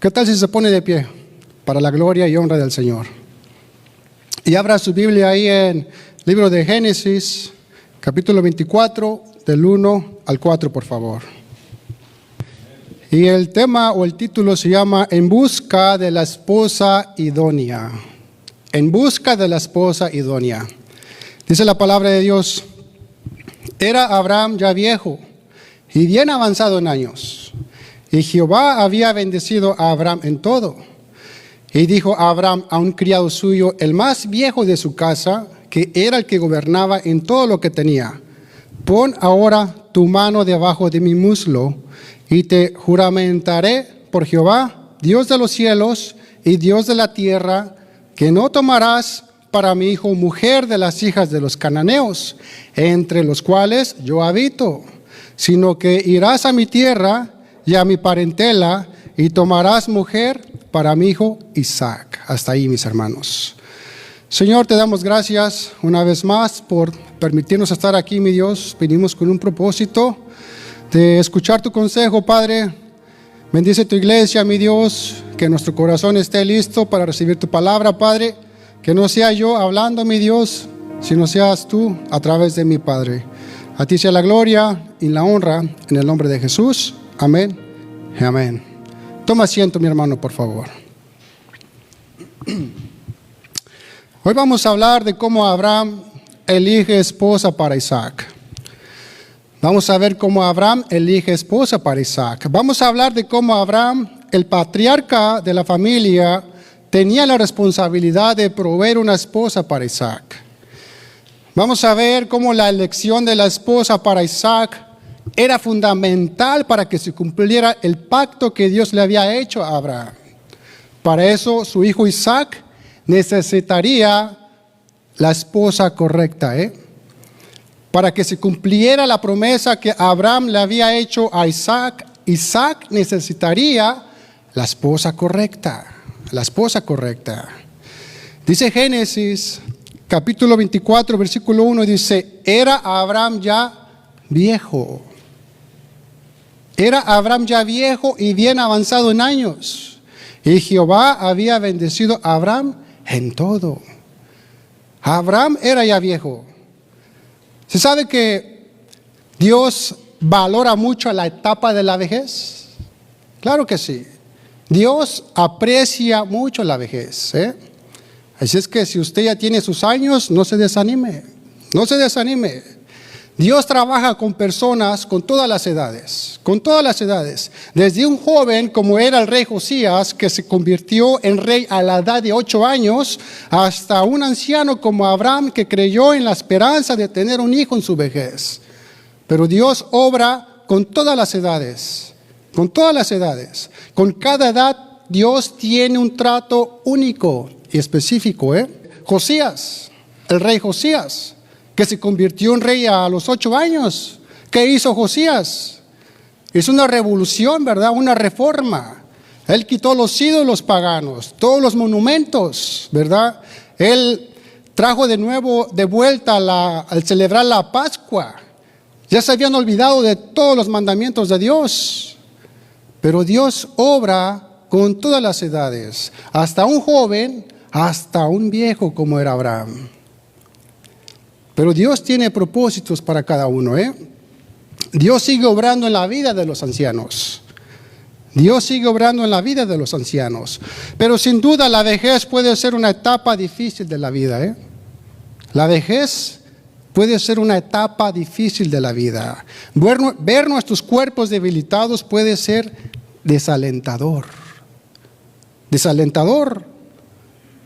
¿Qué tal si se pone de pie para la gloria y honra del Señor? Y abra su Biblia ahí en el libro de Génesis, capítulo 24, del 1 al 4, por favor. Y el tema o el título se llama En busca de la esposa idónea. En busca de la esposa idónea. Dice la palabra de Dios: Era Abraham ya viejo y bien avanzado en años, y Jehová había bendecido a Abraham en todo. Y dijo Abraham a un criado suyo, el más viejo de su casa, que era el que gobernaba en todo lo que tenía: Pon ahora tu mano debajo de mi muslo, y te juramentaré por Jehová, Dios de los cielos y Dios de la tierra, que no tomarás para mi hijo mujer de las hijas de los cananeos, entre los cuales yo habito, sino que irás a mi tierra y a mi parentela, y tomarás mujer para mi hijo Isaac. Hasta ahí, mis hermanos. Señor, te damos gracias una vez más por permitirnos estar aquí, mi Dios. Venimos con un propósito de escuchar tu consejo, Padre. Bendice tu iglesia, mi Dios, que nuestro corazón esté listo para recibir tu palabra, Padre. Que no sea yo hablando, mi Dios, sino seas tú a través de mi Padre. A ti sea la gloria y la honra en el nombre de Jesús. Amén y amén. Toma asiento, mi hermano, por favor. Hoy vamos a hablar de cómo Abraham elige esposa para Isaac. Vamos a ver cómo Abraham elige esposa para Isaac. Vamos a hablar de cómo Abraham, el patriarca de la familia, tenía la responsabilidad de proveer una esposa para Isaac. Vamos a ver cómo la elección de la esposa para Isaac era fundamental para que se cumpliera el pacto que Dios le había hecho a Abraham. Para eso, su hijo Isaac necesitaría la esposa correcta, Para que se cumpliera la promesa que Abraham le había hecho a Isaac, Isaac necesitaría la esposa correcta. La esposa correcta. Dice Génesis, capítulo 24, versículo 1, dice: Era Abraham ya viejo. Era Abraham ya viejo y bien avanzado en años, y Jehová había bendecido a Abraham en todo. Abraham era ya viejo. ¿Se sabe que Dios valora mucho la etapa de la vejez? Claro que sí. Dios aprecia mucho la vejez, Así es que si usted ya tiene sus años, no se desanime, no se desanime. Dios trabaja con personas con todas las edades, Desde un joven como era el rey Josías, que se convirtió en rey a la edad de 8 años, hasta un anciano como Abraham, que creyó en la esperanza de tener un hijo en su vejez. Pero Dios obra con todas las edades, con todas las edades. Con cada edad Dios tiene un trato único y específico, Josías, el rey Josías, que se convirtió en rey a los 8 años. ¿Qué hizo Josías? Hizo una revolución, ¿verdad? Una reforma. Él quitó los ídolos paganos, todos los monumentos, ¿verdad? Él trajo de vuelta al celebrar la Pascua. Ya se habían olvidado de todos los mandamientos de Dios. Pero Dios obra con todas las edades, hasta un joven, hasta un viejo como era Abraham. Pero Dios tiene propósitos para cada uno, Dios sigue obrando en la vida de los ancianos. Dios sigue obrando en la vida de los ancianos. Pero sin duda la vejez puede ser una etapa difícil de la vida, La vejez puede ser una etapa difícil de la vida. Ver nuestros cuerpos debilitados puede ser desalentador. Desalentador.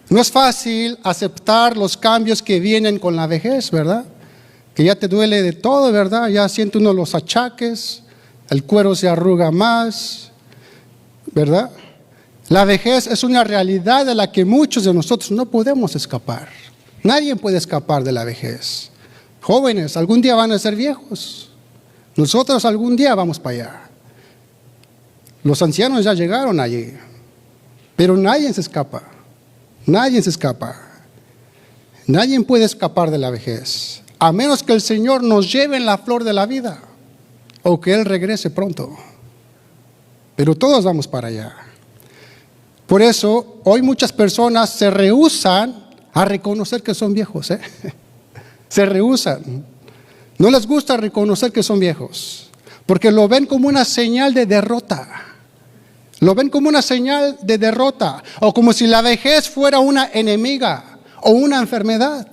No es fácil aceptar los cambios que vienen con la vejez, ¿verdad? Que ya te duele de todo, ¿verdad? Ya siente uno los achaques, el cuero se arruga más, ¿verdad? La vejez es una realidad de la que muchos de nosotros no podemos escapar. Nadie puede escapar de la vejez. Jóvenes, algún día van a ser viejos. Nosotros algún día vamos para allá. Los ancianos ya llegaron allí, pero nadie se escapa. Nadie se escapa. Nadie puede escapar de la vejez, a menos que el Señor nos lleve en la flor de la vida o que Él regrese pronto. Pero todos vamos para allá. Por eso, hoy muchas personas se rehúsan a reconocer que son viejos. Se rehúsan. No les gusta reconocer que son viejos, porque lo ven como una señal de derrota. Lo ven como una señal de derrota, o como si la vejez fuera una enemiga o una enfermedad.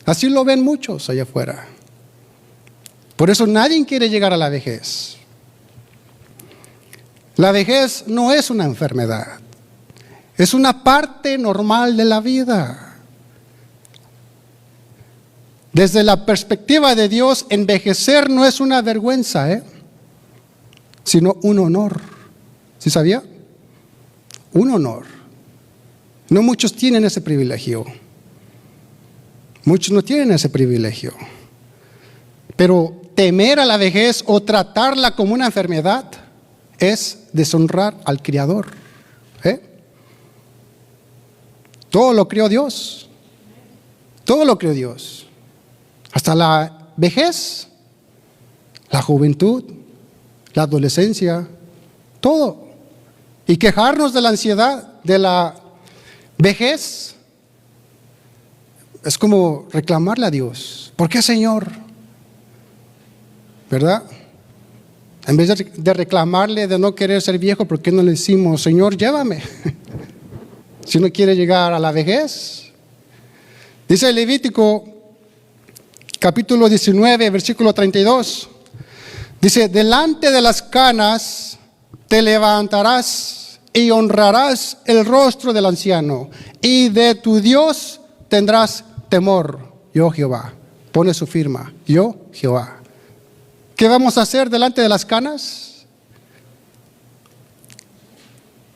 Así lo ven muchos allá afuera. Por eso nadie quiere llegar a la vejez. La vejez no es una enfermedad, es una parte normal de la vida. Desde la perspectiva de Dios, envejecer no es una vergüenza, sino un honor. ¿Sí sabía? Un honor. No muchos tienen ese privilegio. Muchos no tienen ese privilegio. Pero temer a la vejez o tratarla como una enfermedad es deshonrar al Creador. Todo lo creó Dios. Todo lo creó Dios. Hasta la vejez, la juventud, la adolescencia, todo. Y quejarnos de la ansiedad, de la vejez, es como reclamarle a Dios. ¿Por qué, Señor? ¿Verdad? En vez de reclamarle, de no querer ser viejo, ¿por qué no le decimos, Señor, llévame? Si uno quiere llegar a la vejez. Dice Levítico, capítulo 19, versículo 32. Dice, delante de las canas te levantarás y honrarás el rostro del anciano, y de tu Dios tendrás temor. Yo, Jehová. Pone su firma. Yo, Jehová. ¿Qué vamos a hacer delante de las canas?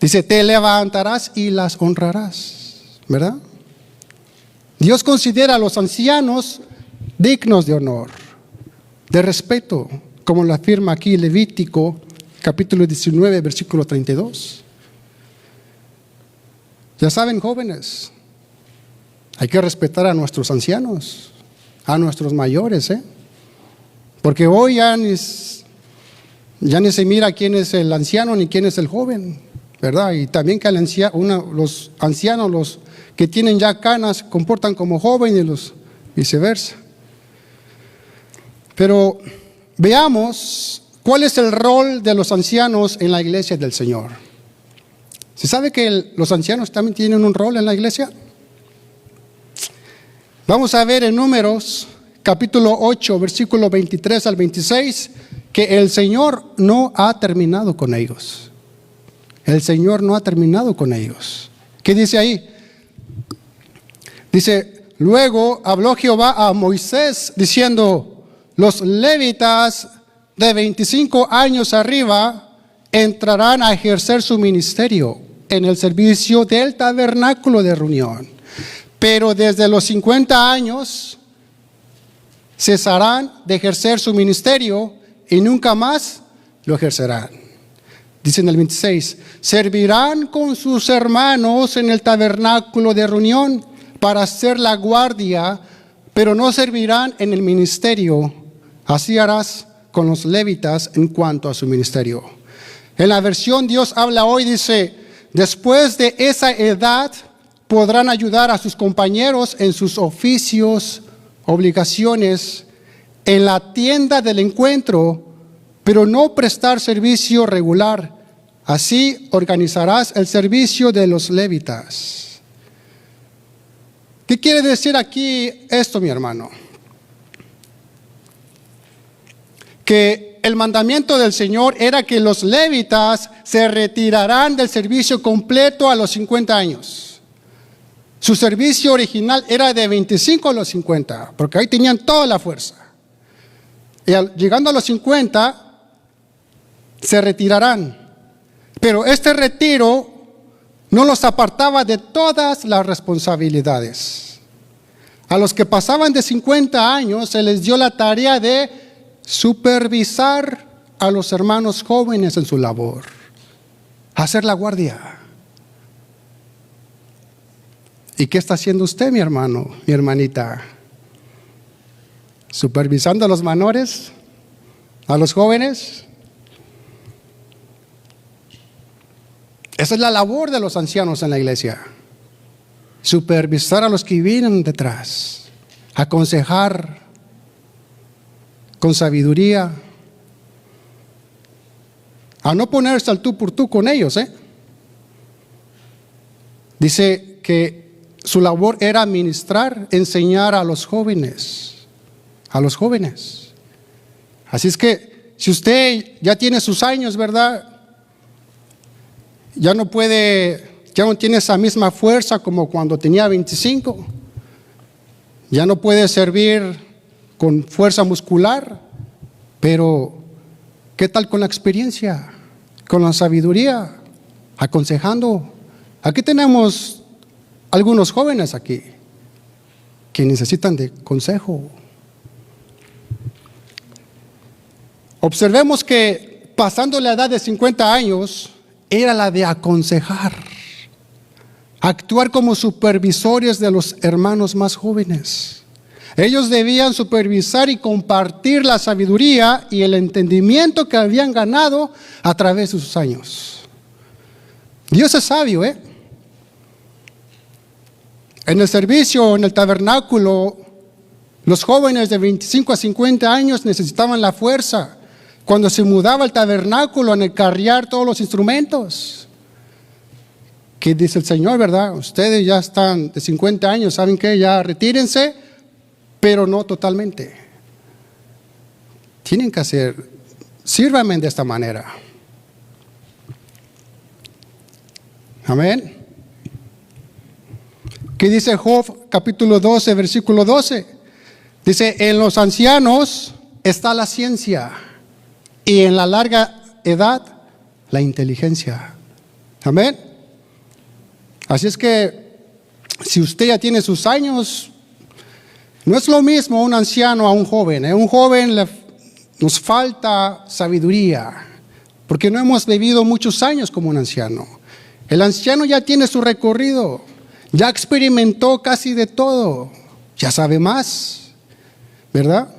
Dice, te levantarás y las honrarás, ¿verdad? Dios considera a los ancianos dignos de honor, de respeto, como lo afirma aquí Levítico, capítulo 19, versículo 32. Ya saben, jóvenes, hay que respetar a nuestros ancianos, a nuestros mayores, porque hoy ya ni se mira quién es el anciano ni quién es el joven, ¿verdad? Y también que los ancianos, los que tienen ya canas, se comportan como jóvenes y los viceversa. Pero veamos cuál es el rol de los ancianos en la iglesia del Señor. ¿Se sabe que los ancianos también tienen un rol en la iglesia? Vamos a ver en Números, capítulo 8, versículo 23 al 26, que el Señor no ha terminado con ellos. El Señor no ha terminado con ellos. ¿Qué dice ahí? Dice, luego habló Jehová a Moisés diciendo, los levitas de 25 años arriba entrarán a ejercer su ministerio en el servicio del tabernáculo de reunión. Pero desde los 50 años cesarán de ejercer su ministerio y nunca más lo ejercerán. Dice en el 26, servirán con sus hermanos en el tabernáculo de reunión para hacer la guardia, pero no servirán en el ministerio. Así harás con los levitas en cuanto a su ministerio. En la versión Dios habla hoy, dice, después de esa edad podrán ayudar a sus compañeros en sus oficios, obligaciones, en la tienda del encuentro, pero no prestar servicio regular. Así organizarás el servicio de los levitas. ¿Qué quiere decir aquí esto, mi hermano? Que el mandamiento del Señor era que los levitas se retirarán del servicio completo a los 50 años. Su servicio original era de 25 a los 50, porque ahí tenían toda la fuerza. Y llegando a los 50, se retirarán. Pero este retiro no los apartaba de todas las responsabilidades. A los que pasaban de 50 años se les dio la tarea de supervisar a los hermanos jóvenes en su labor, hacer la guardia. ¿Y qué está haciendo usted, mi hermano, mi hermanita? ¿Supervisando a los menores, a los jóvenes? Esa es la labor de los ancianos en la iglesia. Supervisar a los que vienen detrás, aconsejar con sabiduría, a no ponerse al tú por tú con ellos. Dice que su labor era ministrar, enseñar a los jóvenes. Así es que si usted ya tiene sus años, ¿verdad? Ya no tiene esa misma fuerza como cuando tenía 25. Ya no puede servir con fuerza muscular, pero ¿qué tal con la experiencia? Con la sabiduría, aconsejando. Aquí tenemos algunos jóvenes aquí que necesitan de consejo. Observemos que pasando la edad de 50 años, era la de aconsejar, actuar como supervisores de los hermanos más jóvenes. Ellos debían supervisar y compartir la sabiduría y el entendimiento que habían ganado a través de sus años. Dios es sabio, En el servicio, en el tabernáculo, los jóvenes de 25 a 50 años necesitaban la fuerza. Cuando se mudaba el tabernáculo, en el carriar todos los instrumentos. Que dice el Señor, ¿verdad? Ustedes ya están de 50 años, ¿saben qué? Ya retírense, pero no totalmente. Tienen que sírvanme de esta manera. Amén. ¿Qué dice Job, capítulo 12, versículo 12? Dice, en los ancianos está la ciencia, y en la larga edad, la inteligencia. Amén. Así es que, si usted ya tiene sus años, no es lo mismo un anciano a un joven. Un joven nos falta sabiduría, porque no hemos vivido muchos años como un anciano. El anciano ya tiene su recorrido, ya experimentó casi de todo, ya sabe más, ¿verdad?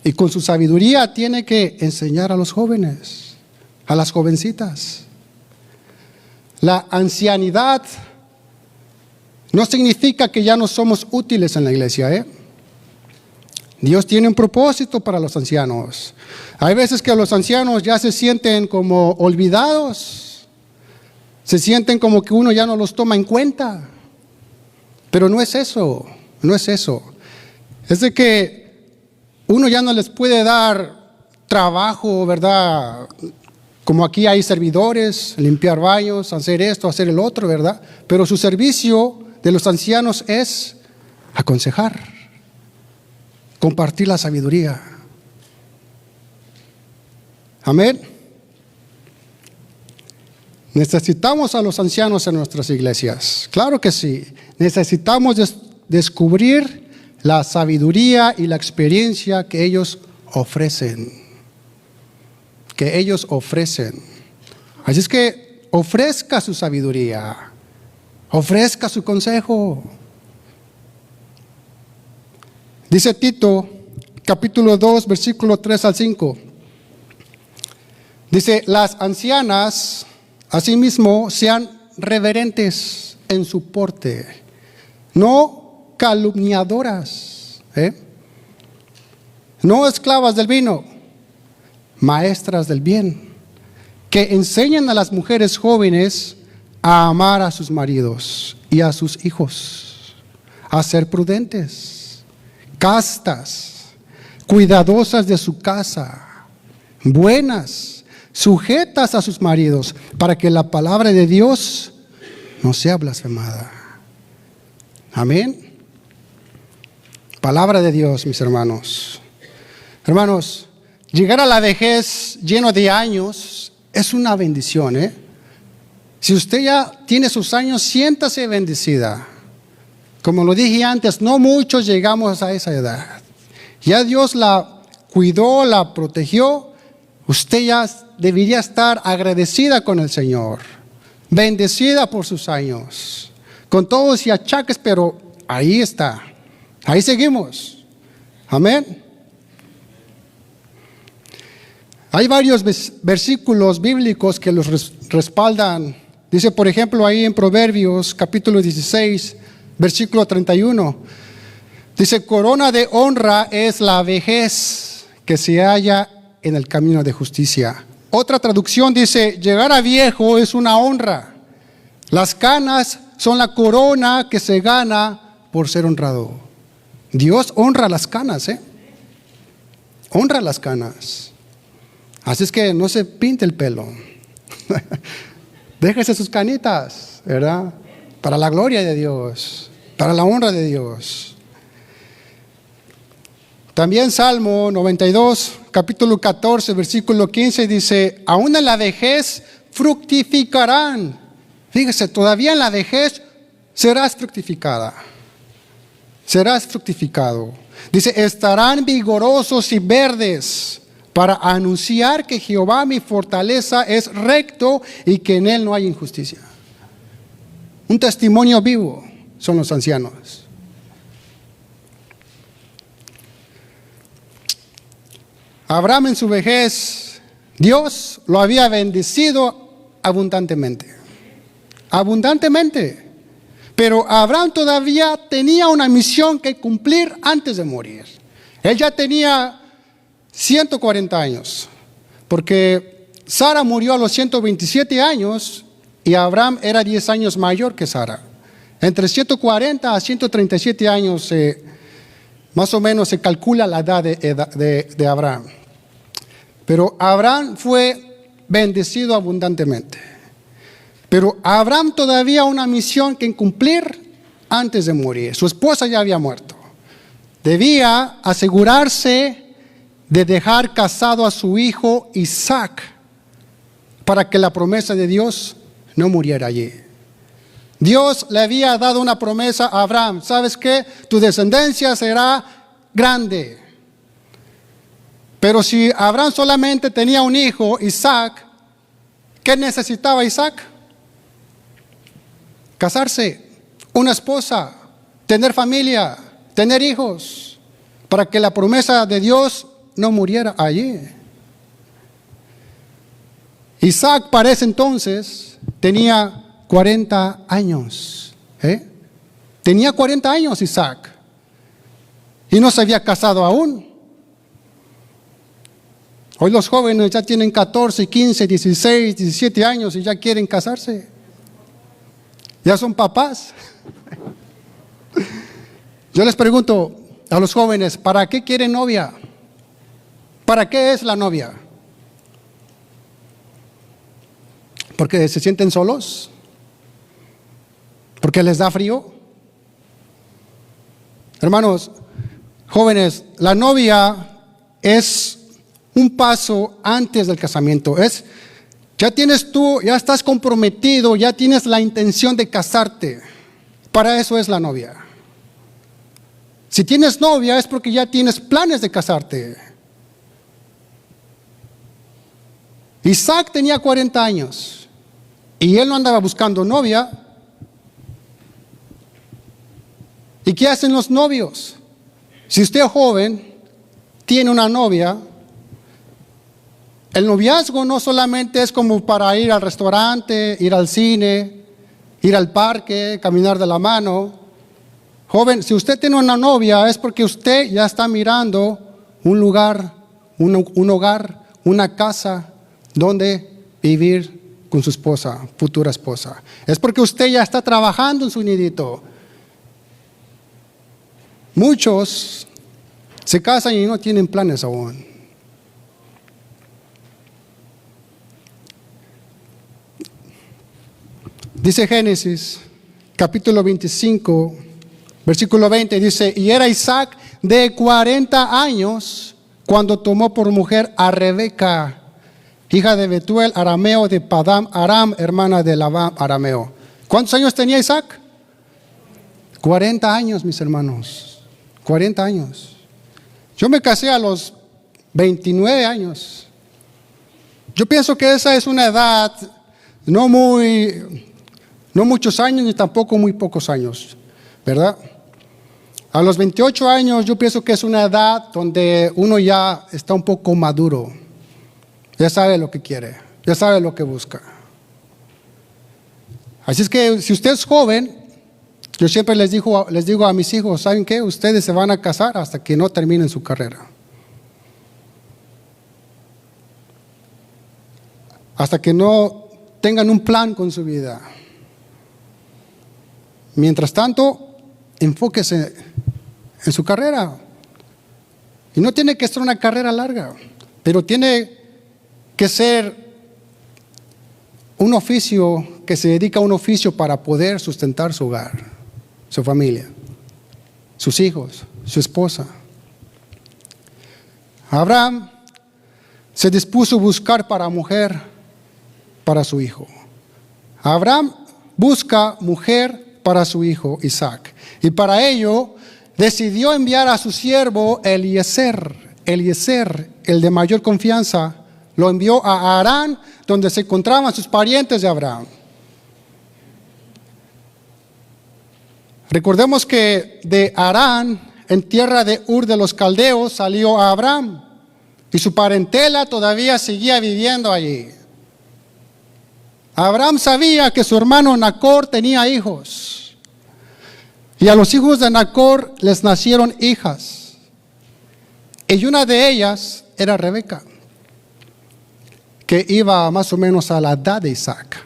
Y con su sabiduría tiene que enseñar a los jóvenes, a las jovencitas. La ancianidad no significa que ya no somos útiles en la iglesia, Dios tiene un propósito para los ancianos. Hay veces que los ancianos ya se sienten como olvidados, se sienten como que uno ya no los toma en cuenta. Pero no es eso, Es de que uno ya no les puede dar trabajo, ¿verdad? Como aquí hay servidores, limpiar baños, hacer esto, hacer el otro, ¿verdad? Pero su servicio de los ancianos es aconsejar, compartir la sabiduría. Amén. Necesitamos a los ancianos en nuestras iglesias. Claro que sí. Necesitamos descubrir la sabiduría y la experiencia que ellos ofrecen. Así es que ofrezca su sabiduría, ofrezca su consejo. Dice Tito, capítulo 2, versículo 3 al 5. Dice, las ancianas, asimismo, sean reverentes en su porte, no calumniadoras, no esclavas del vino, maestras del bien, que enseñen a las mujeres jóvenes a amar a sus maridos y a sus hijos, a ser prudentes, castas, cuidadosas de su casa, buenas, sujetas a sus maridos, para que la palabra de Dios no sea blasfemada. Amén. Palabra de Dios, mis hermanos. Hermanos, llegar a la vejez lleno de años es una bendición, Si usted ya tiene sus años, siéntase bendecida. Como lo dije antes, no muchos llegamos a esa edad. Ya Dios la cuidó, la protegió. Usted ya debería estar agradecida con el Señor, bendecida por sus años, con todos y achaques, pero ahí está, ahí seguimos. Amén. Hay varios versículos bíblicos que los respaldan Dice, por ejemplo, ahí en Proverbios, capítulo 16, versículo 31. Dice, corona de honra es la vejez que se halla en el camino de justicia. Otra traducción dice, llegar a viejo es una honra. Las canas son la corona que se gana por ser honrado. Dios honra las canas, honra las canas. Así es que no se pinte el pelo. Déjese sus canitas, ¿verdad? Para la gloria de Dios, para la honra de Dios. También Salmo 92, capítulo 14, versículo 15 dice, aún en la vejez fructificarán. Fíjese, todavía en la vejez serás fructificada. Serás fructificado. Dice, estarán vigorosos y verdes para anunciar que Jehová mi fortaleza es recto y que en él no hay injusticia. Un testimonio vivo son los ancianos. Abraham en su vejez, Dios lo había bendecido abundantemente. Abundantemente. Pero Abraham todavía tenía una misión que cumplir antes de morir. Él ya tenía 140 años, porque Sara murió a los 127 años y Abraham era 10 años mayor que Sara. Entre 140 a 137 años más o menos se calcula la edad de Abraham. Pero Abraham fue bendecido abundantemente. Pero Abraham todavía una misión que cumplir antes de morir. Su esposa ya había muerto. Debía asegurarse de dejar casado a su hijo Isaac para que la promesa de Dios no muriera allí. Dios le había dado una promesa a Abraham. ¿Sabes qué? Tu descendencia será grande. Pero si Abraham solamente tenía un hijo, Isaac, ¿qué necesitaba Isaac? Casarse, una esposa, tener familia, tener hijos, para que la promesa de Dios no muriera allí. Isaac para ese entonces tenía 40 años. Tenía 40 años Isaac. Y no se había casado aún. Hoy los jóvenes ya tienen 14, 15, 16, 17 años y ya quieren casarse. Ya son papás. Yo les pregunto a los jóvenes, ¿para qué quieren novia? ¿Para qué es la novia? ¿Porque se sienten solos? ¿Porque les da frío? Hermanos, jóvenes, la novia es un paso antes del casamiento. Ya estás comprometido, ya tienes la intención de casarte. Para eso es la novia. Si tienes novia es porque ya tienes planes de casarte. Isaac tenía 40 años y él no andaba buscando novia. ¿Y qué hacen los novios? Si usted es joven, tiene una novia, el noviazgo no solamente es como para ir al restaurante, ir al cine, ir al parque, caminar de la mano. Joven, si usted tiene una novia es porque usted ya está mirando un lugar, un hogar, una casa donde vivir con su esposa, futura esposa. Es porque usted ya está trabajando en su nidito. Muchos se casan y no tienen planes aún. Dice Génesis, capítulo 25, versículo 20, dice, y era Isaac de 40 años cuando tomó por mujer a Rebeca, hija de Betuel, arameo de Padam Aram, hermana de Labán, arameo. ¿Cuántos años tenía Isaac? 40 años, mis hermanos. 40 años. Yo me casé a los 29 años. Yo pienso que esa es una edad no muchos años ni tampoco muy pocos años, ¿verdad? A los 28 años yo pienso que es una edad donde uno ya está un poco maduro. Ya sabe lo que quiere, ya sabe lo que busca. Así es que si usted es joven, yo siempre les digo a mis hijos, ¿saben qué? Ustedes se van a casar hasta que no terminen su carrera. Hasta que no tengan un plan con su vida. Mientras tanto, enfóquese en su carrera. Y no tiene que ser una carrera larga, pero tiene que ser un oficio, que se dedica a un oficio para poder sustentar su hogar, su familia, sus hijos, su esposa. Abraham se dispuso a buscar para mujer para su hijo. Abraham busca mujer para su hijo Isaac. Y para ello decidió enviar a su siervo Eliezer, el de mayor confianza. Lo envió a Harán, donde se encontraban sus parientes de Abraham. Recordemos que de Harán, en tierra de Ur de los Caldeos, salió a Abraham. Y su parentela todavía seguía viviendo allí. Abraham sabía que su hermano Nacor tenía hijos. Y a los hijos de Nacor les nacieron hijas. Y una de ellas era Rebeca, que iba más o menos a la edad de Isaac.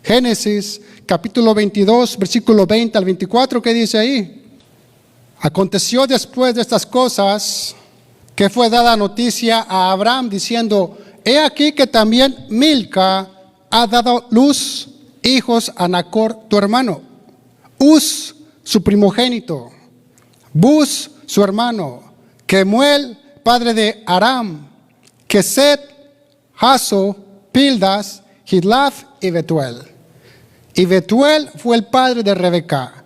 Génesis capítulo 22, versículo 20 al 24, ¿qué dice ahí? Aconteció después de estas cosas que fue dada noticia a Abraham diciendo: he aquí que también Milca ha dado luz hijos a Nacor tu hermano, Uz su primogénito, Buz su hermano, Kemuel padre de Aram, Keset, Hazo, Pildas, Hidlaf y Betuel. Y Betuel fue el padre de Rebeca.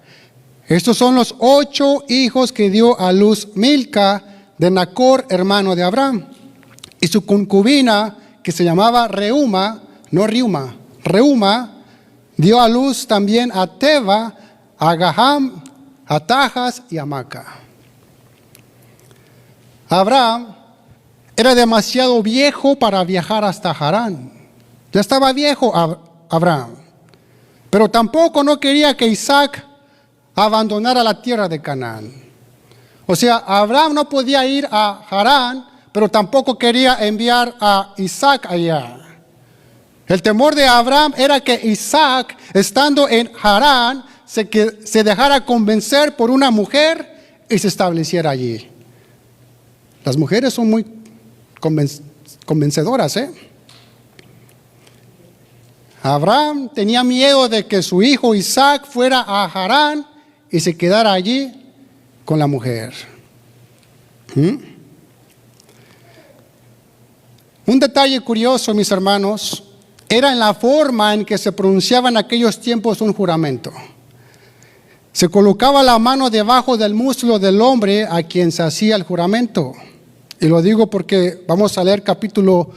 Estos son los 8 hijos que dio a luz Milca de Nacor, hermano de Abraham. Y su concubina, que se llamaba Reuma, Reuma, dio a luz también a Teba, a Gaham, a Tajas y a Maca. Abraham era demasiado viejo para viajar hasta Harán. Ya estaba viejo Abraham. Pero tampoco no quería que Isaac abandonara la tierra de Canaán. O sea, Abraham no podía ir a Harán, pero tampoco quería enviar a Isaac allá. El temor de Abraham era que Isaac, estando en Harán, se dejara convencer por una mujer y se estableciera allí. Las mujeres son muy convencedoras, ¿eh? Abraham tenía miedo de que su hijo Isaac fuera a Harán y se quedara allí con la mujer. Un detalle curioso, mis hermanos, era en la forma en que se pronunciaba en aquellos tiempos un juramento. Se colocaba la mano debajo del muslo del hombre a quien se hacía el juramento. Y lo digo porque vamos a leer capítulo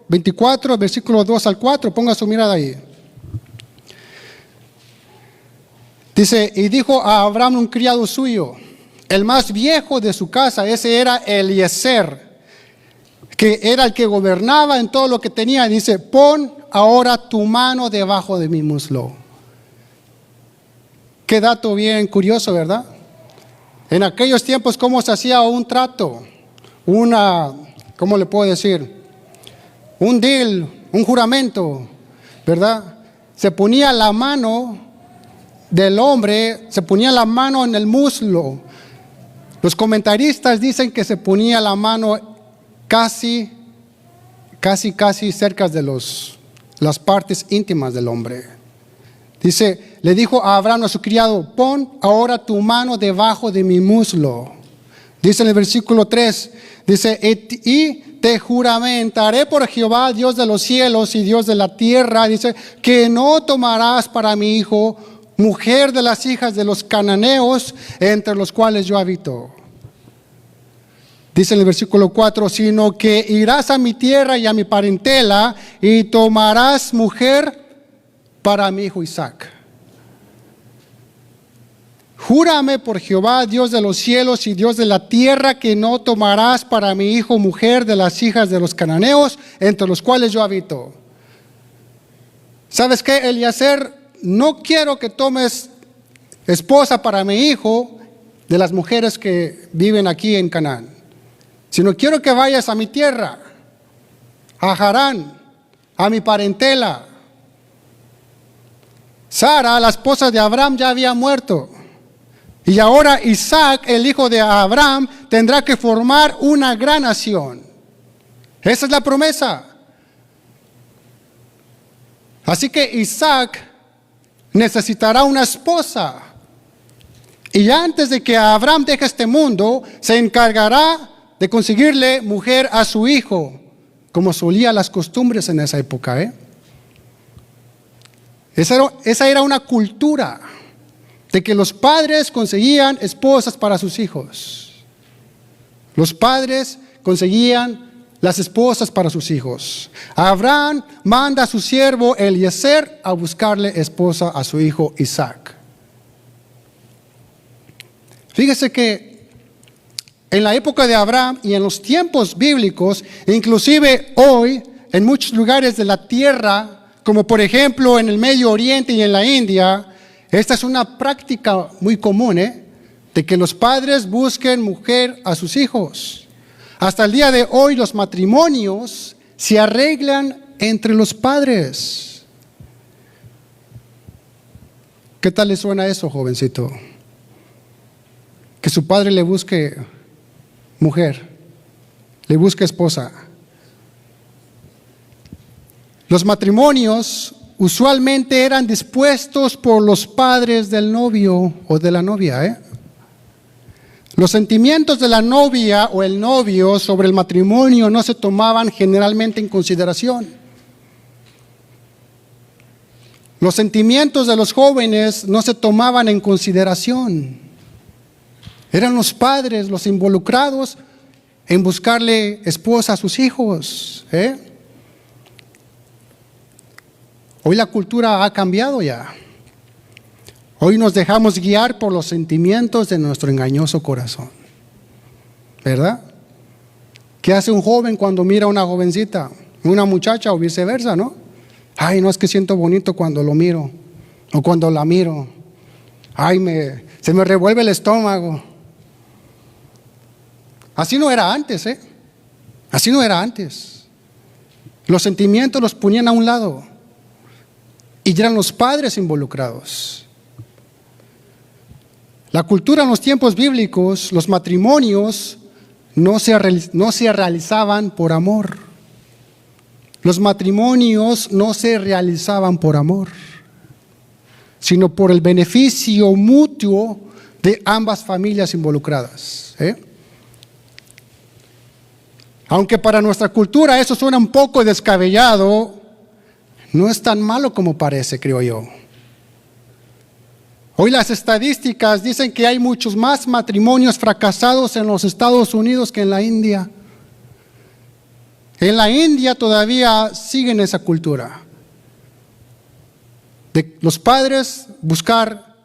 24, versículos 2 al 4. Ponga su mirada ahí. Dice: y dijo a Abraham un criado suyo, el más viejo de su casa, ese era Eliezer, que era el que gobernaba en todo lo que tenía. Dice: pon ahora tu mano debajo de mi muslo. Qué dato bien curioso, ¿verdad? En aquellos tiempos, ¿cómo se hacía un trato? ¿Cómo le puedo decir? Un deal, un juramento, ¿verdad? Se ponía la mano del hombre, se ponía la mano en el muslo. Los comentaristas dicen que se ponía la mano casi cerca de las partes íntimas del hombre. Dice, le dijo a Abraham, a su criado: pon ahora tu mano debajo de mi muslo. Dice en el versículo 3, dice: y te juramentaré por Jehová, Dios de los cielos y Dios de la tierra, dice, que no tomarás para mi hijo mujer de las hijas de los cananeos, entre los cuales yo habito. Dice en el versículo 4, sino que irás a mi tierra y a mi parentela y tomarás mujer para mi hijo Isaac. Júrame por Jehová, Dios de los cielos y Dios de la tierra, que no tomarás para mi hijo mujer de las hijas de los cananeos, entre los cuales yo habito. ¿Sabes qué? Eliezer no quiero que tomes esposa para mi hijo de las mujeres que viven aquí en Canaán, sino quiero que vayas a mi tierra, a Harán, a mi parentela. Sara, la esposa de Abraham, ya había muerto. Y ahora Isaac, el hijo de Abraham, tendrá que formar una gran nación. Esa es la promesa. Así que Isaac necesitará una esposa. Y antes de que Abraham deje este mundo, se encargará de conseguirle mujer a su hijo, como solían las costumbres en esa época, Esa era una cultura de que los padres conseguían esposas para sus hijos. Los padres conseguían las esposas para sus hijos. Abraham manda a su siervo Eliezer a buscarle esposa a su hijo Isaac. Fíjese que en la época de Abraham y en los tiempos bíblicos, inclusive hoy, en muchos lugares de la tierra, como por ejemplo en el Medio Oriente y en la India, esta es una práctica muy común, de que los padres busquen mujer a sus hijos. Hasta el día de hoy los matrimonios se arreglan entre los padres. ¿Qué tal le suena eso, jovencito? Que su padre le busque mujer, le busque esposa. Los matrimonios usualmente eran dispuestos por los padres del novio o de la novia, Los sentimientos de la novia o el novio sobre el matrimonio no se tomaban generalmente en consideración. Los sentimientos de los jóvenes no se tomaban en consideración. Eran los padres los involucrados en buscarle esposa a sus hijos, Hoy la cultura ha cambiado ya. Hoy nos dejamos guiar por los sentimientos de nuestro engañoso corazón, ¿verdad? ¿Qué hace un joven cuando mira a una jovencita, una muchacha o viceversa, no? Ay, no, es que siento bonito cuando lo miro o cuando la miro. Ay, se me revuelve el estómago. Así no era antes, Así no era antes. Los sentimientos los ponían a un lado y eran los padres involucrados. La cultura en los tiempos bíblicos, los matrimonios no se realizaban por amor. Los matrimonios no se realizaban por amor, sino por el beneficio mutuo de ambas familias involucradas. Aunque para nuestra cultura eso suena un poco descabellado, no es tan malo como parece, creo yo. Hoy las estadísticas dicen que hay muchos más matrimonios fracasados en los Estados Unidos que en la India. En la India todavía siguen esa cultura de los padres buscar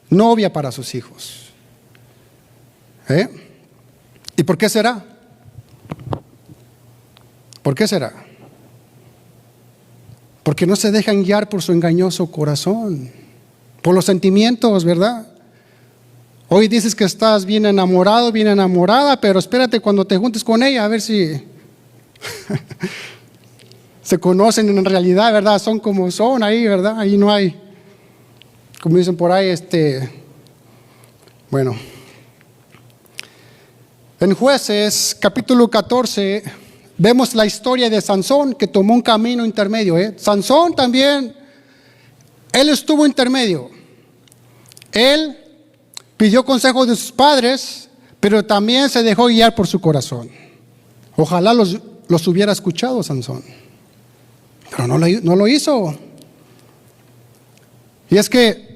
novia para sus hijos. ¿Y por qué será? ¿Por qué será? Porque no se dejan guiar por su engañoso corazón, por los sentimientos, ¿verdad? Hoy dices que estás bien enamorado, bien enamorada, pero espérate cuando te juntes con ella a ver si se conocen en realidad, ¿verdad? Son como son ahí, ¿verdad? Ahí no hay, como dicen por ahí, bueno. En Jueces, capítulo 14, vemos la historia de Sansón, que tomó un camino intermedio. Sansón también, él estuvo intermedio. Él pidió consejo de sus padres, pero también se dejó guiar por su corazón. Ojalá los hubiera escuchado Sansón, pero no lo hizo. Y es que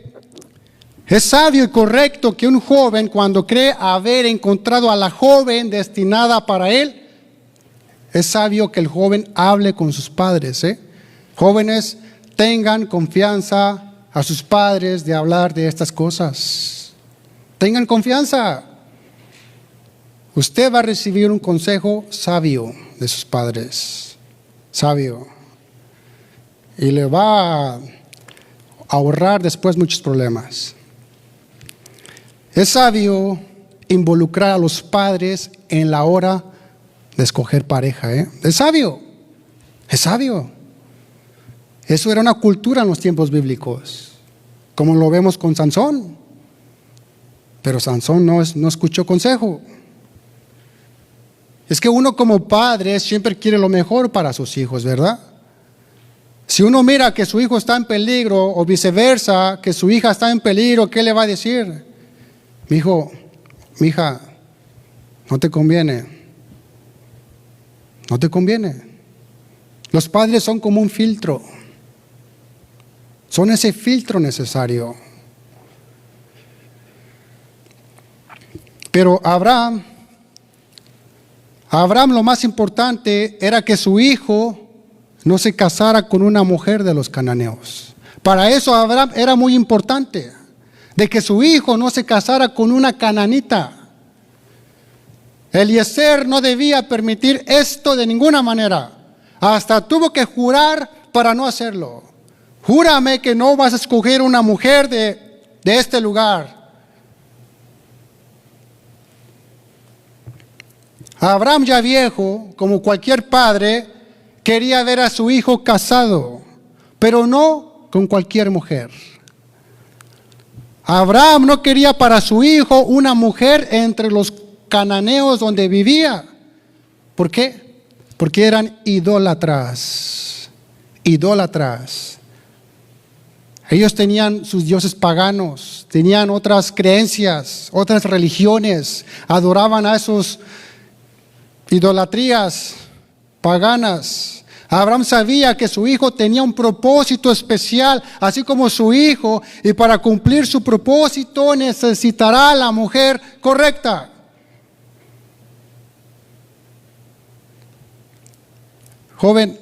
es sabio y correcto que un joven, cuando cree haber encontrado a la joven destinada para él, es sabio que el joven hable con sus padres. Jóvenes, tengan confianza a sus padres de hablar de estas cosas. Tengan confianza. Usted va a recibir un consejo sabio de sus padres. Sabio. Y le va ahorrar después muchos problemas. Es sabio involucrar a los padres en la hora de escoger pareja. Es sabio. Es sabio. Eso era una cultura en los tiempos bíblicos, como lo vemos con Sansón. Pero Sansón no escuchó consejo. Es que uno como padre siempre quiere lo mejor para sus hijos, ¿verdad? Si uno mira que su hijo está en peligro o viceversa, que su hija está en peligro, ¿qué le va a decir? Mi hijo, mi hija, no te conviene. No te conviene. Los padres son como un filtro. Son ese filtro necesario. Pero Abraham lo más importante era que su hijo no se casara con una mujer de los cananeos. Para eso Abraham era muy importante, de que su hijo no se casara con una cananita. Eliezer no debía permitir esto de ninguna manera. Hasta tuvo que jurar para no hacerlo. Júrame que no vas a escoger una mujer de este lugar. Abraham, ya viejo, como cualquier padre, quería ver a su hijo casado, pero no con cualquier mujer. Abraham no quería para su hijo una mujer entre los cananeos donde vivía. ¿Por qué? Porque eran idólatras. Idólatras. Ellos tenían sus dioses paganos, tenían otras creencias, otras religiones, adoraban a esos idolatrías paganas. Abraham sabía que su hijo tenía un propósito especial, así como su hijo, y para cumplir su propósito necesitará a la mujer correcta. Joven,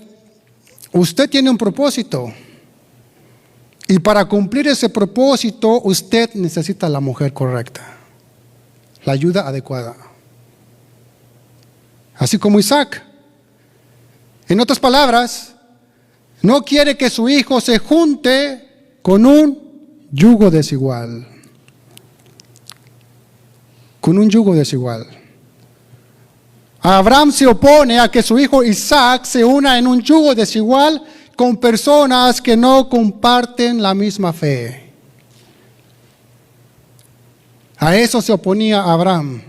usted tiene un propósito, y para cumplir ese propósito usted necesita a la mujer correcta, la ayuda adecuada. Así como Isaac. En otras palabras, no quiere que su hijo se junte con un yugo desigual. Con un yugo desigual. Abraham se opone a que su hijo Isaac se una en un yugo desigual con personas que no comparten la misma fe. A eso se oponía Abraham.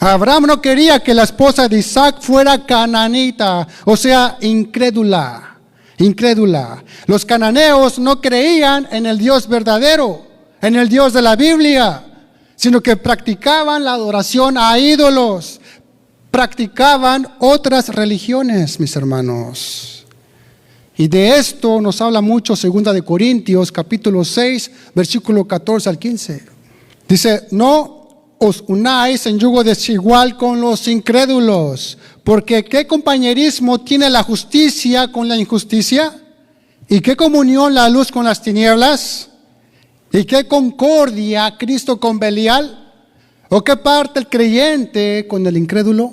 Abraham no quería que la esposa de Isaac fuera cananita, o sea, incrédula. Los cananeos no creían en el Dios verdadero, en el Dios de la Biblia, sino que practicaban la adoración a ídolos, practicaban otras religiones, mis hermanos. Y de esto nos habla mucho 2 Corintios, capítulo 6, versículo 14 al 15. Dice, no os unáis en yugo desigual con los incrédulos, porque ¿qué compañerismo tiene la justicia con la injusticia? ¿Y qué comunión la luz con las tinieblas? ¿Y qué concordia Cristo con Belial? ¿O qué parte el creyente con el incrédulo?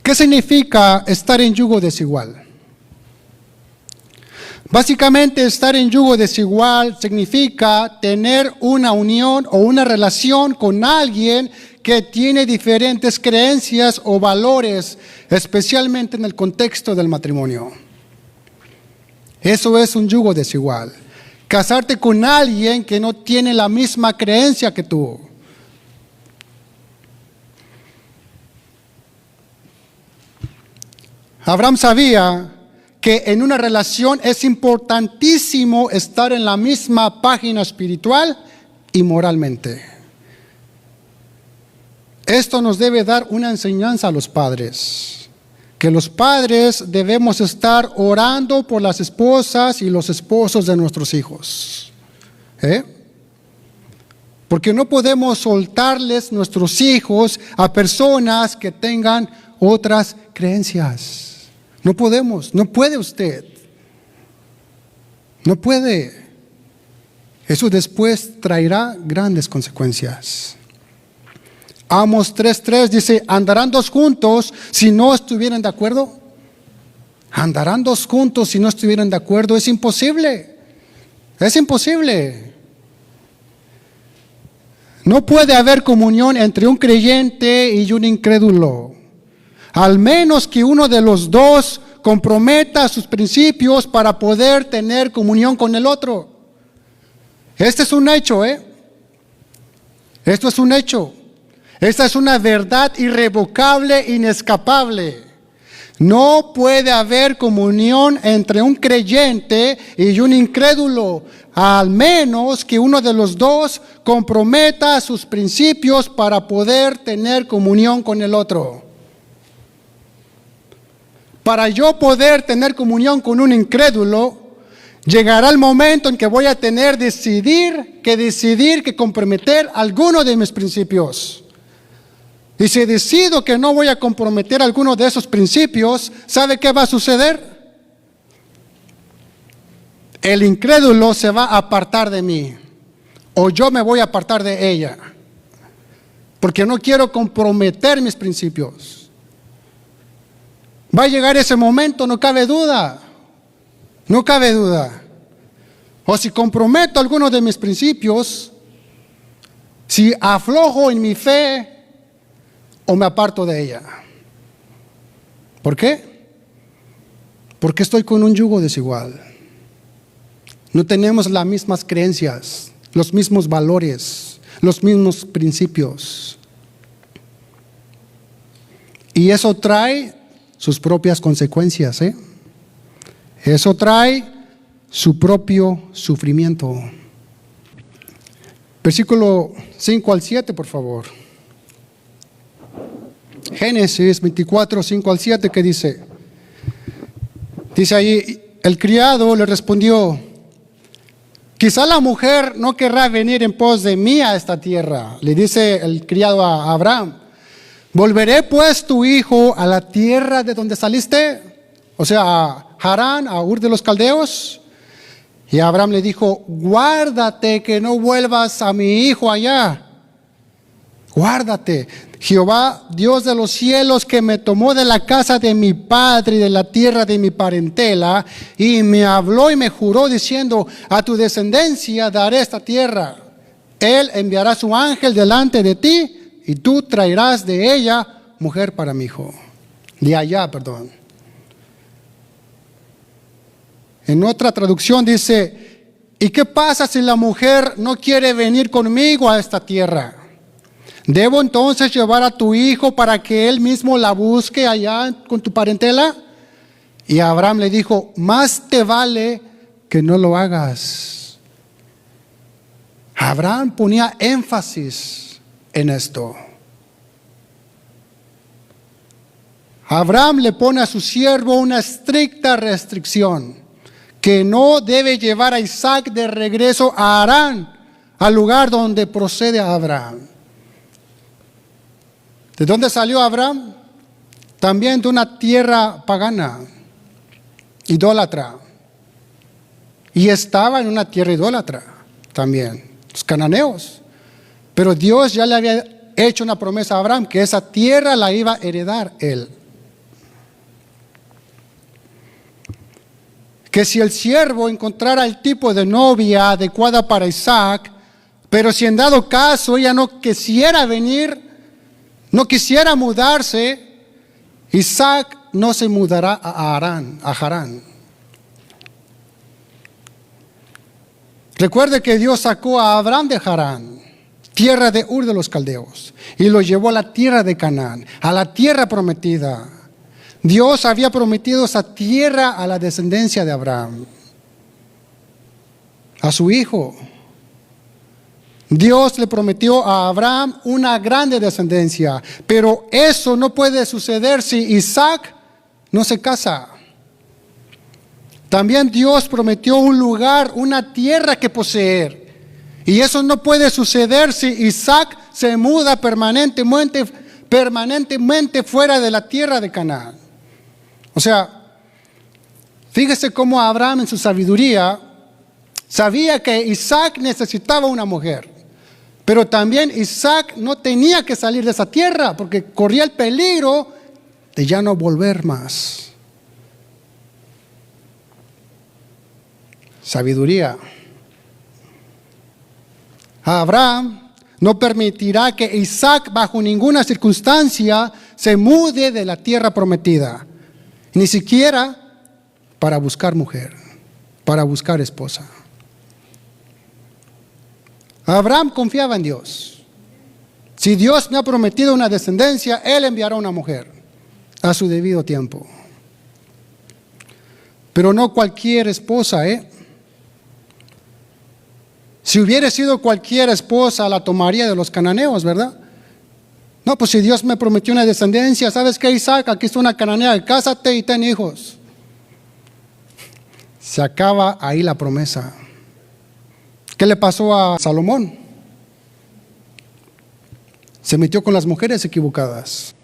¿Qué significa estar en yugo desigual? Básicamente, estar en yugo desigual significa tener una unión o una relación con alguien que tiene diferentes creencias o valores, especialmente en el contexto del matrimonio. Eso es un yugo desigual. Casarte con alguien que no tiene la misma creencia que tú. Abraham sabía que en una relación es importantísimo estar en la misma página espiritual y moralmente. Esto nos debe dar una enseñanza a los padres, que los padres debemos estar orando por las esposas y los esposos de nuestros hijos. Porque no podemos soltarles nuestros hijos a personas que tengan otras creencias. No podemos, no puede usted. No puede. Eso después traerá grandes consecuencias. Amos 3:3 dice, ¿andarán dos juntos si no estuvieran de acuerdo? ¿Andarán dos juntos si no estuvieran de acuerdo? Es imposible. Es imposible. No puede haber comunión entre un creyente y un incrédulo, al menos que uno de los dos comprometa sus principios para poder tener comunión con el otro. Este es un hecho, Esto es un hecho. Esta es una verdad irrevocable, inescapable. No puede haber comunión entre un creyente y un incrédulo, al menos que uno de los dos comprometa sus principios para poder tener comunión con el otro. Para yo poder tener comunión con un incrédulo, llegará el momento en que voy a tener que comprometer alguno de mis principios. Y si decido que no voy a comprometer alguno de esos principios, ¿sabe qué va a suceder? El incrédulo se va a apartar de mí, o yo me voy a apartar de ella, porque no quiero comprometer mis principios. Va a llegar ese momento, no cabe duda. No cabe duda. O si comprometo algunos de mis principios, si aflojo en mi fe, o me aparto de ella. ¿Por qué? Porque estoy con un yugo desigual. No tenemos las mismas creencias, los mismos valores, los mismos principios. Y eso trae sus propias consecuencias, Eso trae su propio sufrimiento. Versículo 5 al 7, por favor. Génesis 24, 5 al 7, ¿qué dice? Dice ahí, el criado le respondió: quizá la mujer no querrá venir en pos de mí a esta tierra. Le dice el criado a Abraham: ¿volveré pues tu hijo a la tierra de donde saliste? O sea, a Harán, a Ur de los Caldeos. Y Abraham le dijo: guárdate que no vuelvas a mi hijo allá. Guárdate. Jehová, Dios de los cielos, que me tomó de la casa de mi padre y de la tierra de mi parentela, y me habló y me juró diciendo: a tu descendencia daré esta tierra. Él enviará su ángel delante de ti, y tú traerás de ella mujer para mi hijo. De allá, perdón. En otra traducción dice: ¿y qué pasa si la mujer no quiere venir conmigo a esta tierra? ¿Debo entonces llevar a tu hijo para que él mismo la busque allá con tu parentela? Y Abraham le dijo: más te vale que no lo hagas. Abraham ponía énfasis en esto. Abraham le pone a su siervo una estricta restricción, que no debe llevar a Isaac de regreso a Harán, al lugar donde procede a Abraham. ¿De dónde salió Abraham? También de una tierra pagana, idólatra. Y estaba en una tierra idólatra también, los cananeos. Pero Dios ya le había hecho una promesa a Abraham, que esa tierra la iba a heredar él. Que si el siervo encontrara el tipo de novia adecuada para Isaac, pero si en dado caso ella no quisiera venir, no quisiera mudarse, Isaac no se mudará a Harán. Recuerde que Dios sacó a Abraham de Harán, tierra de Ur de los Caldeos, y lo llevó a la tierra de Canaán, a la tierra prometida. Dios había prometido esa tierra a la descendencia de Abraham, a su hijo. Dios le prometió a Abraham una grande descendencia, pero eso no puede suceder si Isaac no se casa. También Dios prometió un lugar, una tierra que poseer, y eso no puede suceder si Isaac se muda permanentemente fuera de la tierra de Canaán. O sea, fíjese cómo Abraham en su sabiduría sabía que Isaac necesitaba una mujer. Pero también Isaac no tenía que salir de esa tierra porque corría el peligro de ya no volver más. Sabiduría. Abraham no permitirá que Isaac bajo ninguna circunstancia se mude de la tierra prometida, ni siquiera para buscar mujer, para buscar esposa. Abraham confiaba en Dios. Si Dios me ha prometido una descendencia, Él enviará una mujer a su debido tiempo. Pero no cualquier esposa, Si hubiera sido cualquier esposa, la tomaría de los cananeos, ¿verdad? No, pues si Dios me prometió una descendencia, ¿sabes qué, Isaac? Aquí está una cananea, cásate y ten hijos. Se acaba ahí la promesa. ¿Qué le pasó a Salomón? Se metió con las mujeres equivocadas.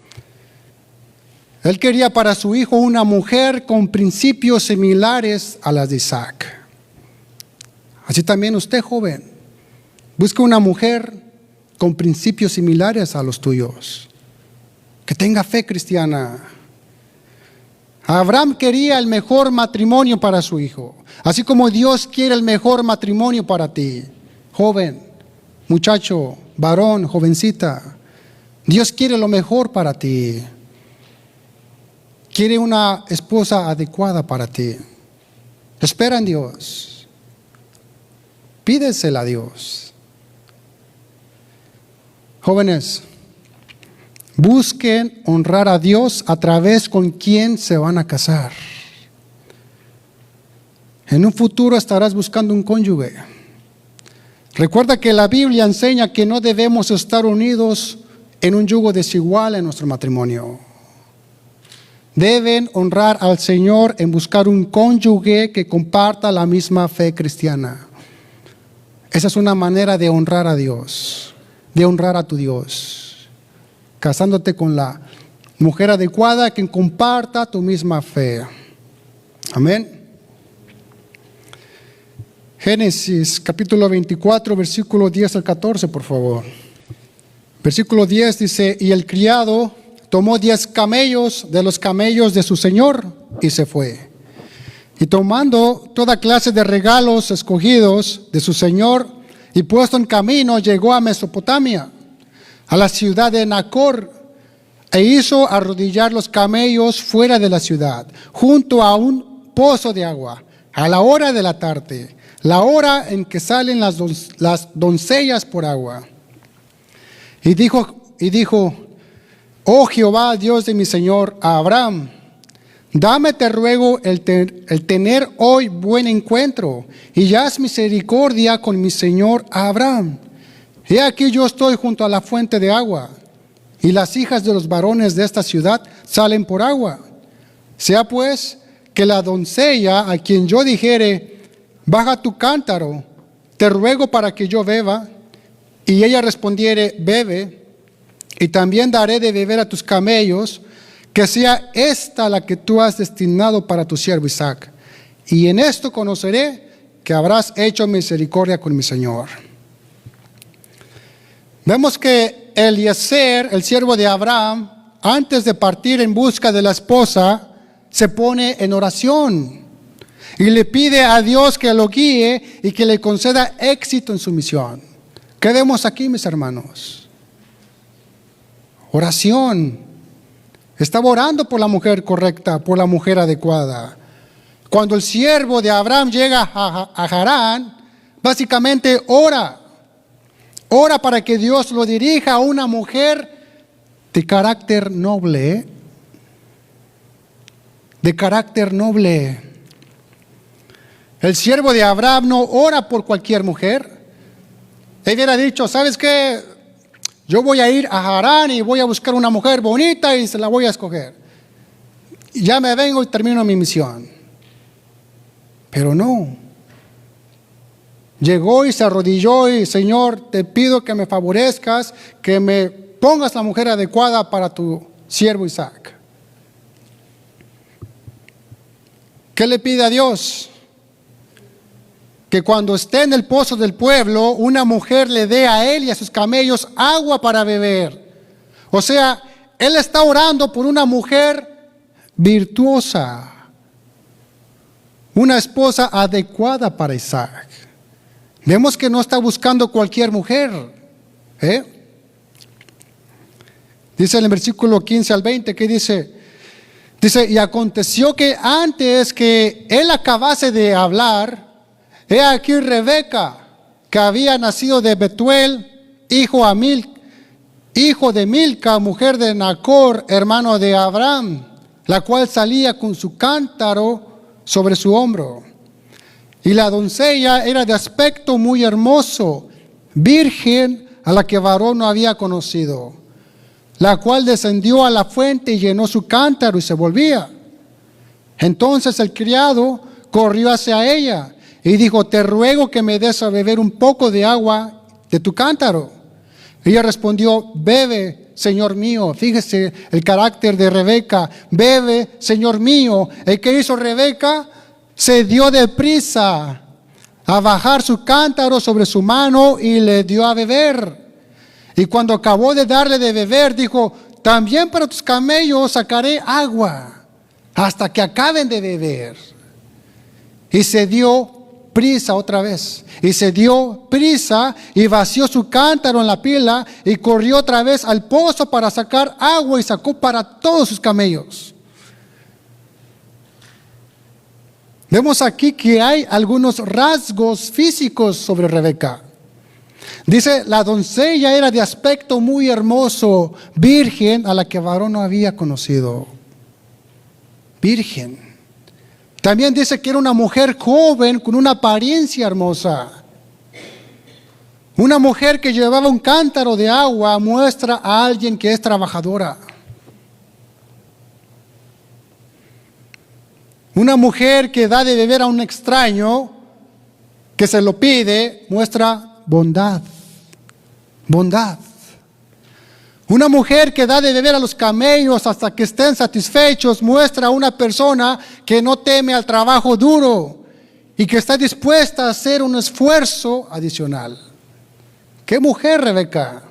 Él quería para su hijo una mujer con principios similares a las de Isaac. Así también usted, joven, busca una mujer con principios similares a los tuyos, que tenga fe cristiana. Abraham quería el mejor matrimonio para su hijo, así como Dios quiere el mejor matrimonio para ti, joven, muchacho, varón, jovencita. Dios quiere lo mejor para ti. Quiere una esposa adecuada para ti. Espera en Dios. Pídesela a Dios. Jóvenes, busquen honrar a Dios a través con quien se van a casar. En un futuro estarás buscando un cónyuge. Recuerda que la Biblia enseña que no debemos estar unidos en un yugo desigual en nuestro matrimonio. Deben honrar al Señor en buscar un cónyuge que comparta la misma fe cristiana. Esa es una manera de honrar a Dios, de honrar a tu Dios, casándote con la mujer adecuada que comparta tu misma fe. Amén. Génesis capítulo 24, versículo 10 al 14, por favor. Versículo 10 dice, y el criado tomó 10 camellos de los camellos de su señor y se fue. Y tomando toda clase de regalos escogidos de su señor y puesto en camino, llegó a Mesopotamia, a la ciudad de Nacor, e hizo arrodillar los camellos fuera de la ciudad, junto a un pozo de agua, a la hora de la tarde, la hora en que salen las doncellas por agua. Y dijo, oh Jehová, Dios de mi señor Abraham, dame, te ruego, el tener hoy buen encuentro, y haz misericordia con mi señor Abraham. He aquí yo estoy junto a la fuente de agua, y las hijas de los varones de esta ciudad salen por agua. Sea pues que la doncella a quien yo dijere, baja tu cántaro, te ruego para que yo beba, y ella respondiere, bebe, y también daré de beber a tus camellos, que sea esta la que tú has destinado para tu siervo Isaac. Y en esto conoceré que habrás hecho misericordia con mi señor. Vemos que Eliezer, el siervo de Abraham, antes de partir en busca de la esposa, se pone en oración y le pide a Dios que lo guíe y que le conceda éxito en su misión. ¿Qué vemos aquí, mis hermanos? Oración. Estaba orando por la mujer correcta, por la mujer adecuada. Cuando el siervo de Abraham llega a Harán, básicamente ora para que Dios lo dirija a una mujer de carácter noble. De carácter noble. El siervo de Abraham no ora por cualquier mujer. Él hubiera dicho, ¿sabes qué? Yo voy a ir a Harán y voy a buscar una mujer bonita y se la voy a escoger. Ya me vengo y termino mi misión. Pero no. Llegó y se arrodilló y, Señor, te pido que me favorezcas, que me pongas la mujer adecuada para tu siervo Isaac. ¿Qué le pide a Dios? Que cuando esté en el pozo del pueblo, una mujer le dé a él y a sus camellos agua para beber. O sea, él está orando por una mujer virtuosa, una esposa adecuada para Isaac. Vemos que no está buscando cualquier mujer. Dice en el versículo 15 al 20, que dice, y aconteció que antes que él acabase de hablar, he aquí Rebeca, que había nacido de Betuel, hijo de Milca, mujer de Nacor, hermano de Abraham, la cual salía con su cántaro sobre su hombro. Y la doncella era de aspecto muy hermoso, virgen, a la que varón no había conocido, la cual descendió a la fuente y llenó su cántaro y se volvía. Entonces el criado corrió hacia ella y dijo, te ruego que me des a beber un poco de agua de tu cántaro. Ella respondió, bebe, Señor mío. Fíjese el carácter de Rebeca. Bebe, Señor mío. ¿Y qué hizo Rebeca? Se dio deprisa a bajar su cántaro sobre su mano y le dio a beber. Y cuando acabó de darle de beber, dijo, también para tus camellos sacaré agua hasta que acaben de beber. Y se dio prisa otra vez. Y se dio prisa y vació su cántaro en la pila y corrió otra vez al pozo para sacar agua y sacó para todos sus camellos. Vemos aquí que hay algunos rasgos físicos sobre Rebeca. Dice, la doncella era de aspecto muy hermoso, virgen, a la que varón no había conocido. Virgen. También dice que era una mujer joven con una apariencia hermosa. Una mujer que llevaba un cántaro de agua muestra a alguien que es trabajadora. Una mujer que da de beber a un extraño que se lo pide muestra bondad. Bondad. Una mujer que da de beber a los camellos hasta que estén satisfechos muestra a una persona que no teme al trabajo duro y que está dispuesta a hacer un esfuerzo adicional. ¿Qué mujer, Rebeca?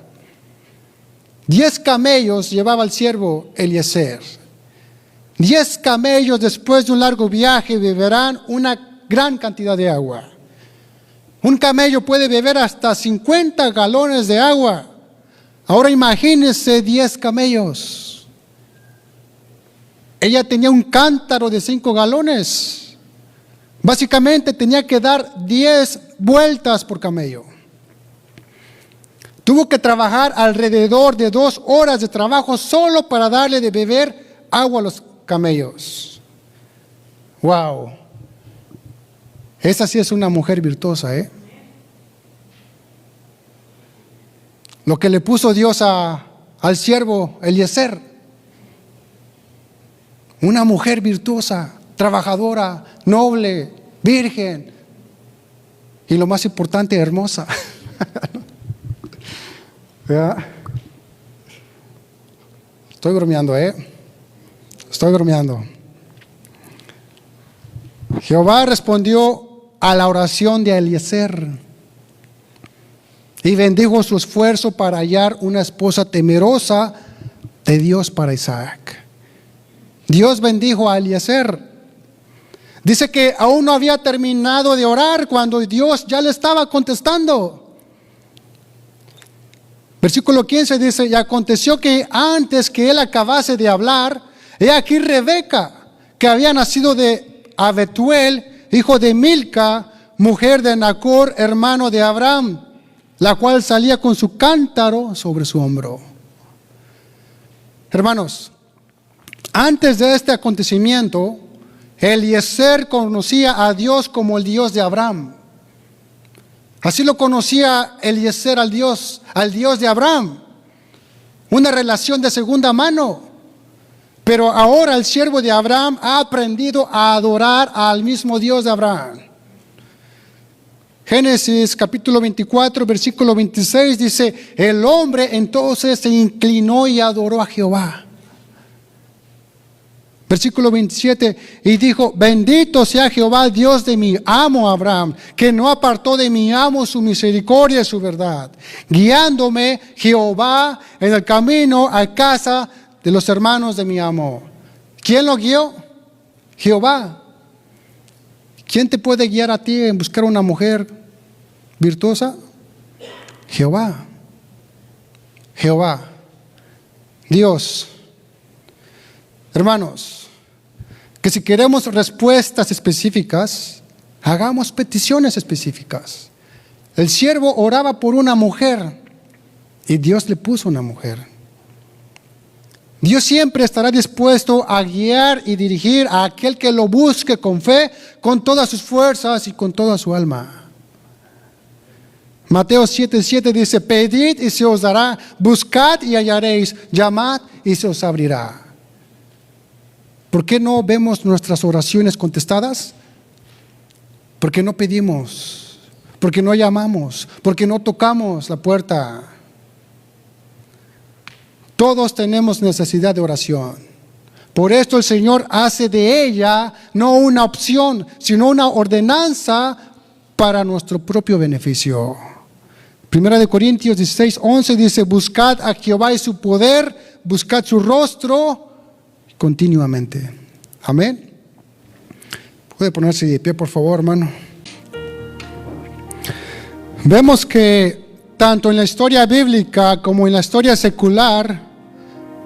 10 camellos llevaba el siervo Eliezer. 10 camellos después de un largo viaje beberán una gran cantidad de agua. Un camello puede beber hasta 50 galones de agua. Ahora imagínense 10 camellos. Ella tenía un cántaro de 5 galones. Básicamente tenía que dar 10 vueltas por camello. Tuvo que trabajar alrededor de 2 horas de trabajo solo para darle de beber agua a los camellos. Wow. Esa sí es una mujer virtuosa, Lo que le puso Dios al siervo Eliezer. Una mujer virtuosa, trabajadora, noble, virgen. Y lo más importante, hermosa. Estoy bromeando, Estoy bromeando. Jehová respondió a la oración de Eliezer y bendijo su esfuerzo para hallar una esposa temerosa de Dios para Isaac. Dios bendijo a Eliezer. Dice que aún no había terminado de orar cuando Dios ya le estaba contestando. Versículo 15 dice, y aconteció que antes que él acabase de hablar, he aquí Rebeca, que había nacido de Betuel, hijo de Milca, mujer de Nacor, hermano de Abraham, la cual salía con su cántaro sobre su hombro. Hermanos, antes de este acontecimiento, Eliezer conocía a Dios como el Dios de Abraham. Así lo conocía Eliezer al Dios de Abraham. Una relación de segunda mano. Pero ahora el siervo de Abraham ha aprendido a adorar al mismo Dios de Abraham. Génesis capítulo 24, versículo 26 dice, el hombre entonces se inclinó y adoró a Jehová. Versículo 27, y dijo, bendito sea Jehová, Dios de mi amo Abraham, que no apartó de mi amo su misericordia y su verdad, guiándome Jehová en el camino a casa de los hermanos de mi amo. ¿Quién lo guió? Jehová. ¿Quién te puede guiar a ti en buscar una mujer virtuosa? Jehová. Jehová. Dios. Hermanos, que si queremos respuestas específicas, hagamos peticiones específicas. El siervo oraba por una mujer y Dios le puso una mujer. Dios siempre estará dispuesto a guiar y dirigir a aquel que lo busque con fe, con todas sus fuerzas y con toda su alma. Mateo 7:7 dice: pedid y se os dará, buscad y hallaréis, llamad y se os abrirá. ¿Por qué no vemos nuestras oraciones contestadas? Porque no pedimos, porque no llamamos, porque no tocamos la puerta. Todos tenemos necesidad de oración. Por esto el Señor hace de ella no una opción, sino una ordenanza para nuestro propio beneficio. Primera de Corintios 16:11 dice: buscad a Jehová y su poder, buscad su rostro continuamente. Amén. Puede ponerse de pie, por favor, hermano. Vemos que tanto en la historia bíblica como en la historia secular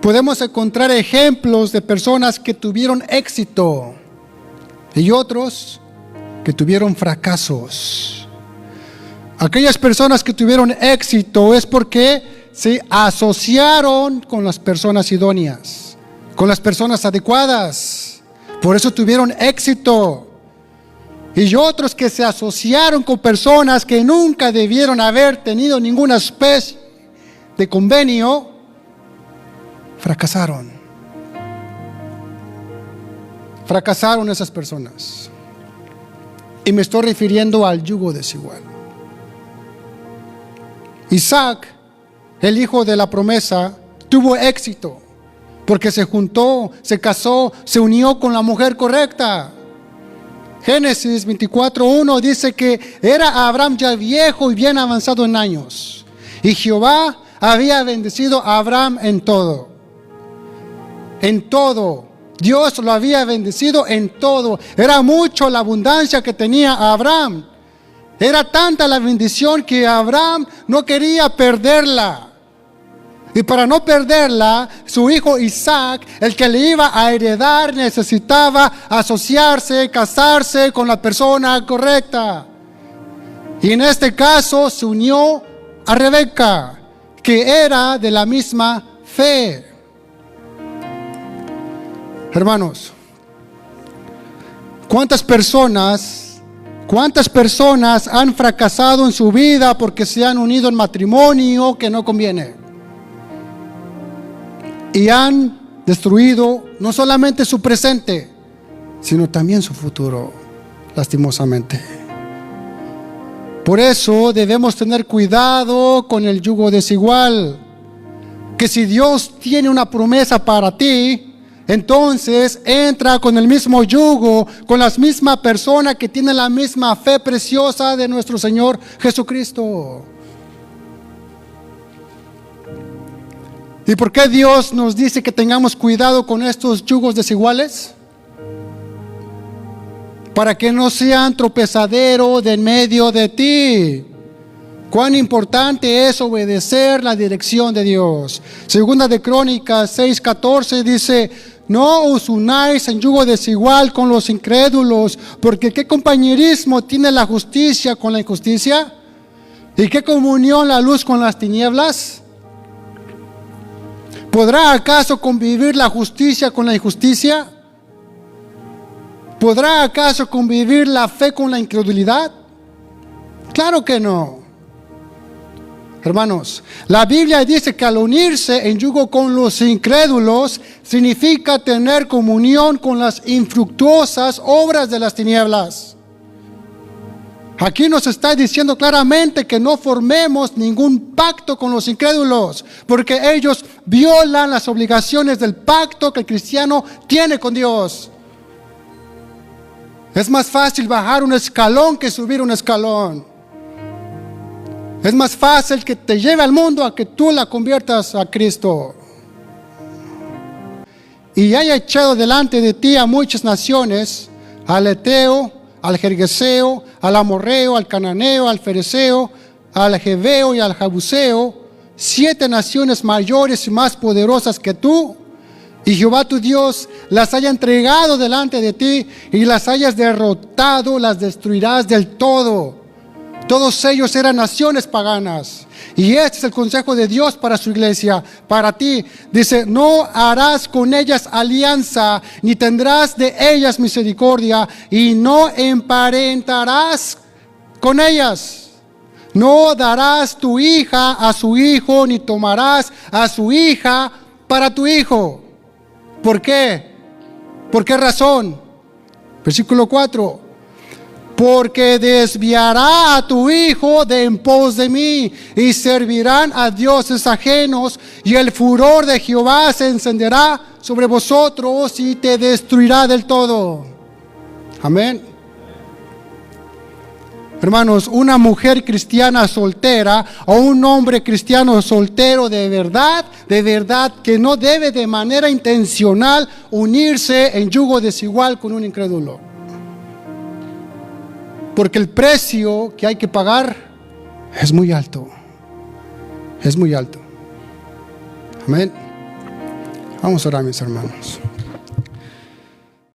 podemos encontrar ejemplos de personas que tuvieron éxito y otros que tuvieron fracasos. Aquellas personas que tuvieron éxito es porque se asociaron con las personas idóneas, con las personas adecuadas. Por eso tuvieron éxito. Y otros que se asociaron con personas que nunca debieron haber tenido ninguna especie de convenio, fracasaron. Fracasaron esas personas. Y me estoy refiriendo al yugo desigual. Isaac, el hijo de la promesa, tuvo éxito porque se juntó, se casó, se unió con la mujer correcta. Génesis 24:1 dice que era Abraham ya viejo y bien avanzado en años. Y Jehová había bendecido a Abraham en todo. En todo. Dios lo había bendecido en todo. Era mucho la abundancia que tenía Abraham. Era tanta la bendición que Abraham no quería perderla. Y para no perderla, su hijo Isaac, el que le iba a heredar, necesitaba asociarse, casarse con la persona correcta. Y en este caso se unió a Rebeca, que era de la misma fe. Hermanos, ¿cuántas personas han fracasado en su vida porque se han unido en matrimonio que no conviene? Y han destruido no solamente su presente, sino también su futuro, lastimosamente. Por eso debemos tener cuidado con el yugo desigual. Que si Dios tiene una promesa para ti, entonces entra con el mismo yugo, con la misma persona que tiene la misma fe preciosa de nuestro Señor Jesucristo. ¿Y por qué Dios nos dice que tengamos cuidado con estos yugos desiguales? Para que no sean tropezadero de en medio de ti. Cuán importante es obedecer la dirección de Dios. Segunda de Crónicas 6:14 dice: no os unáis en yugo desigual con los incrédulos, porque ¿qué compañerismo tiene la justicia con la injusticia? ¿Y qué comunión la luz con las tinieblas? ¿Podrá acaso convivir la justicia con la injusticia? ¿Podrá acaso convivir la fe con la incredulidad? Claro que no. Hermanos, la Biblia dice que al unirse en yugo con los incrédulos significa tener comunión con las infructuosas obras de las tinieblas. Aquí nos está diciendo claramente que no formemos ningún pacto con los incrédulos, porque ellos violan las obligaciones del pacto que el cristiano tiene con Dios. Es más fácil bajar un escalón que subir un escalón. Es más fácil que te lleve al mundo a que tú la conviertas a Cristo. Y haya echado delante de ti a muchas naciones, al Eteo, al Gergeseo, al Amorreo, al Cananeo, al Fereceo, al Jebeo y al Jabuseo, 7 naciones mayores y más poderosas que tú, y Jehová tu Dios las haya entregado delante de ti y las hayas derrotado, las destruirás del todo. Todos ellos eran naciones paganas. Y este es el consejo de Dios para su iglesia, para ti. Dice, no harás con ellas alianza, ni tendrás de ellas misericordia, y no emparentarás con ellas. No darás tu hija a su hijo, ni tomarás a su hija para tu hijo. ¿Por qué? ¿Por qué razón? Versículo 4. Porque desviará a tu hijo de en pos de mí, y servirán a dioses ajenos, y el furor de Jehová se encenderá sobre vosotros y te destruirá del todo. Amén. Hermanos, una mujer cristiana soltera o un hombre cristiano soltero de verdad que no debe de manera intencional unirse en yugo desigual con un incrédulo. Porque el precio que hay que pagar es muy alto. Es muy alto. Amén. Vamos a orar, mis hermanos.